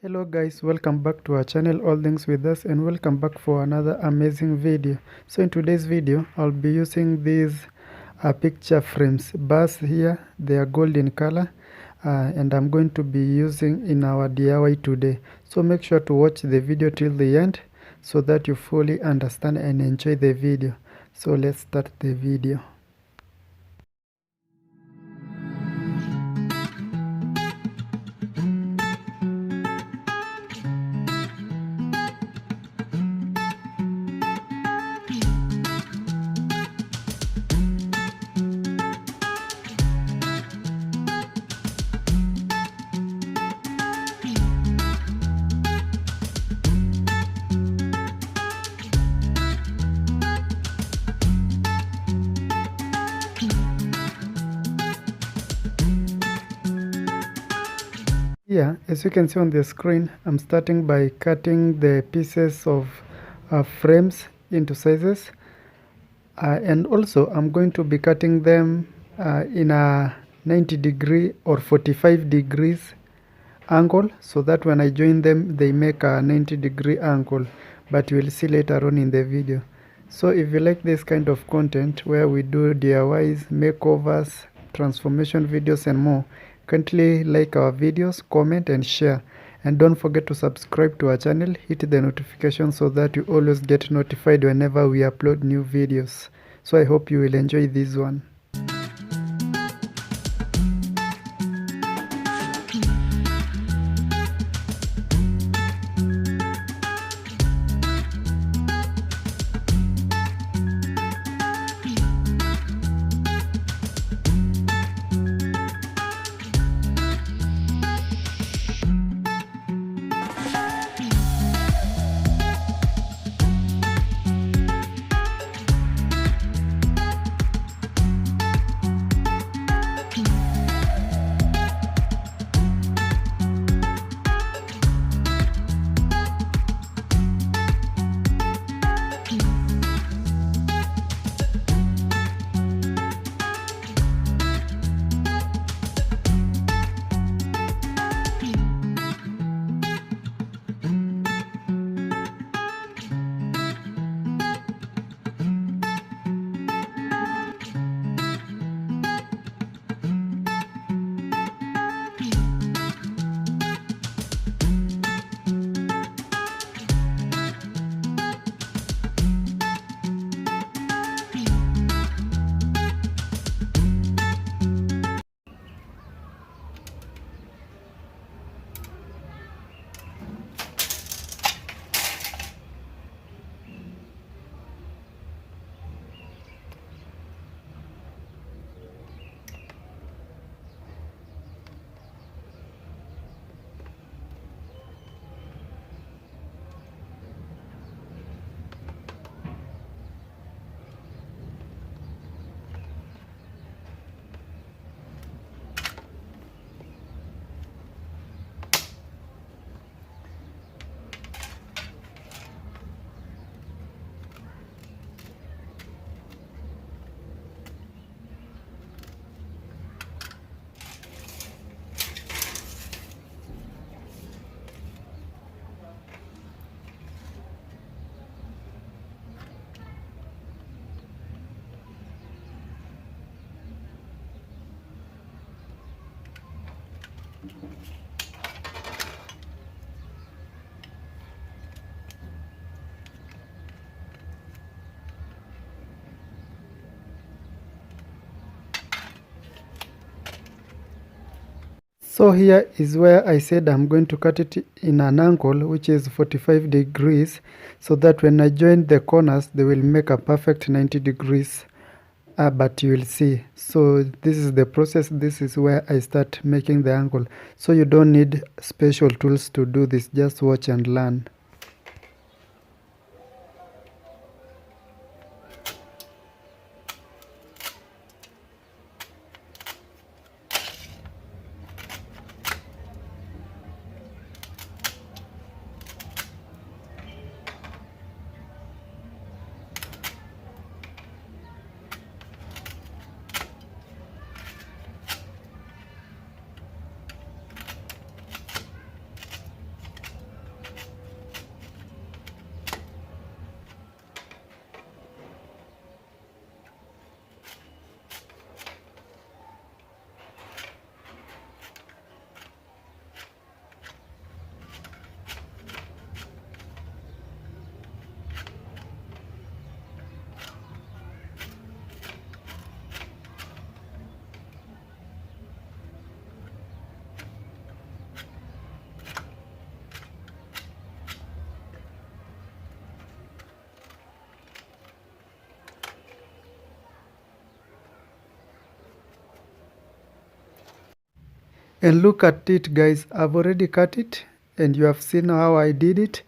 Hello guys, welcome back to our channel All Things With Us, and welcome back for another amazing video. So in today's video I'll be using these picture frames bars here. They are gold in color, and I'm going to be using in our DIY today. So make sure to watch the video till the end so that you fully understand and enjoy the video. So let's start the video. Here, as you can see on the screen, I'm starting by cutting the pieces of frames into sizes, and also I'm going to be cutting them in a 90-degree or 45 degrees angle, so that when I join them they make a 90-degree angle, but you will see later on in the video. So if you like this kind of content where we do DIYs, makeovers, transformation videos and more, kindly like our videos, comment and share, and don't forget to subscribe to our channel. Hit the notification so that you always get notified whenever we upload new videos. So I hope you will enjoy this one. So here is where I said I'm going to cut it in an angle which is 45 degrees, so that when I join the corners they will make a perfect 90 degrees, but you will see. So this is the process. This is where I start making the angle. So you don't need special tools to do this, just watch and learn. And look at it, guys. I've already cut it and you have seen how I did it.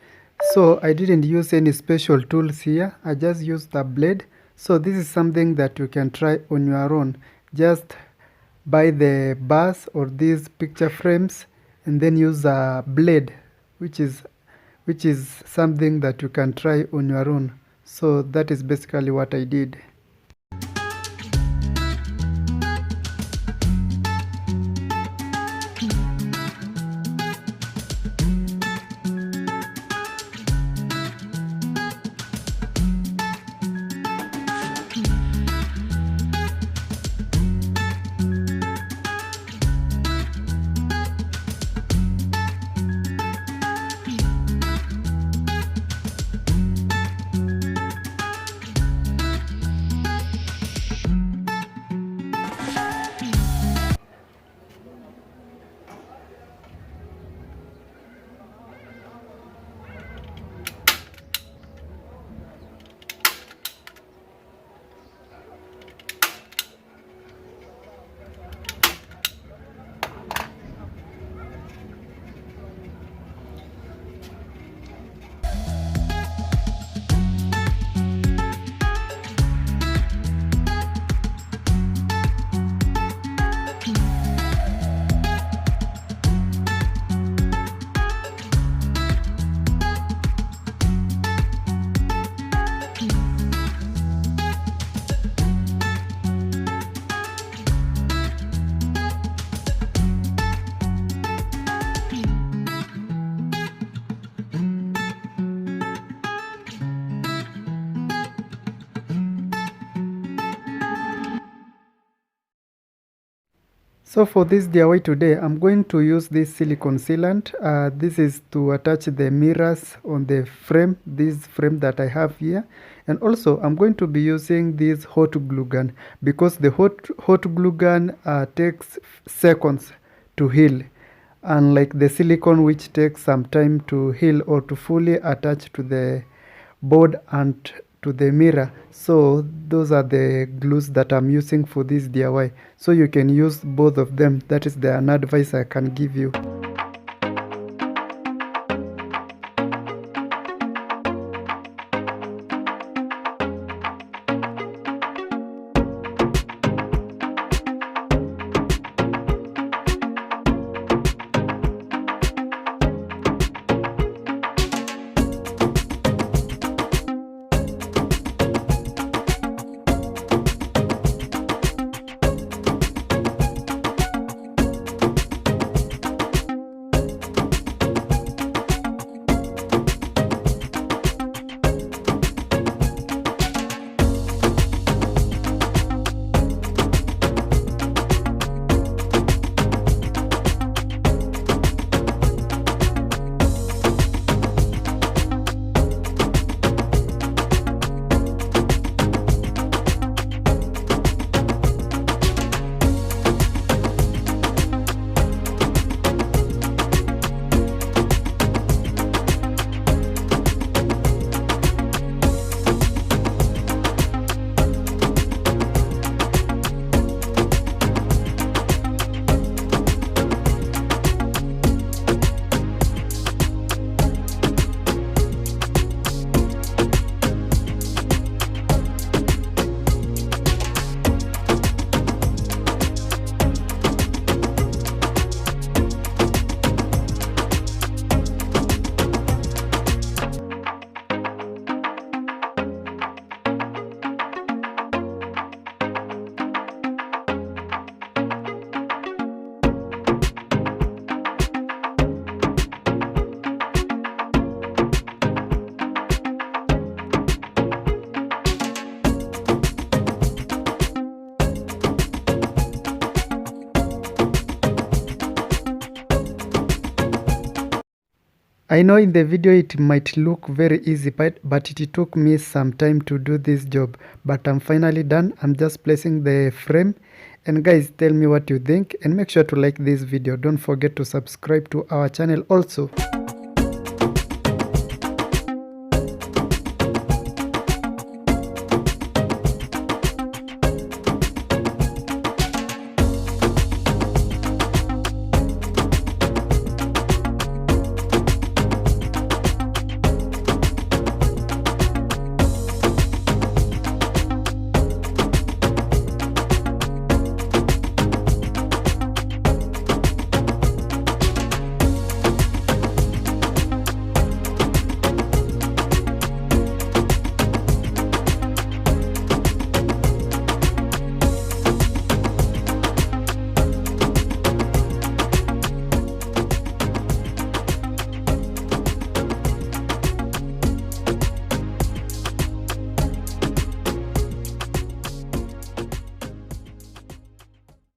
So I didn't use any special tools here. I just used a blade. So this is something that you can try on your own. Just buy the bars or these picture frames and then use a blade, which is something that you can try on your own. So that is basically what I did. So for this DIY today, I'm going to use this silicone sealant. This is to attach the mirrors on the frame, this frame that I have here. And also I'm going to be using this hot glue gun because the hot glue gun takes seconds to heal, unlike the silicone which takes some time to heal or to fully attach to the board and to the mirror. So those are the glues that I'm using for this DIY. So you can use both of them. That is an advice I can give you. I know in the video it might look very easy, but it took me some time to do this job. But I'm finally done. I'm just placing the frame. And guys, tell me what you think and make sure to like this video. Don't forget to subscribe to our channel also.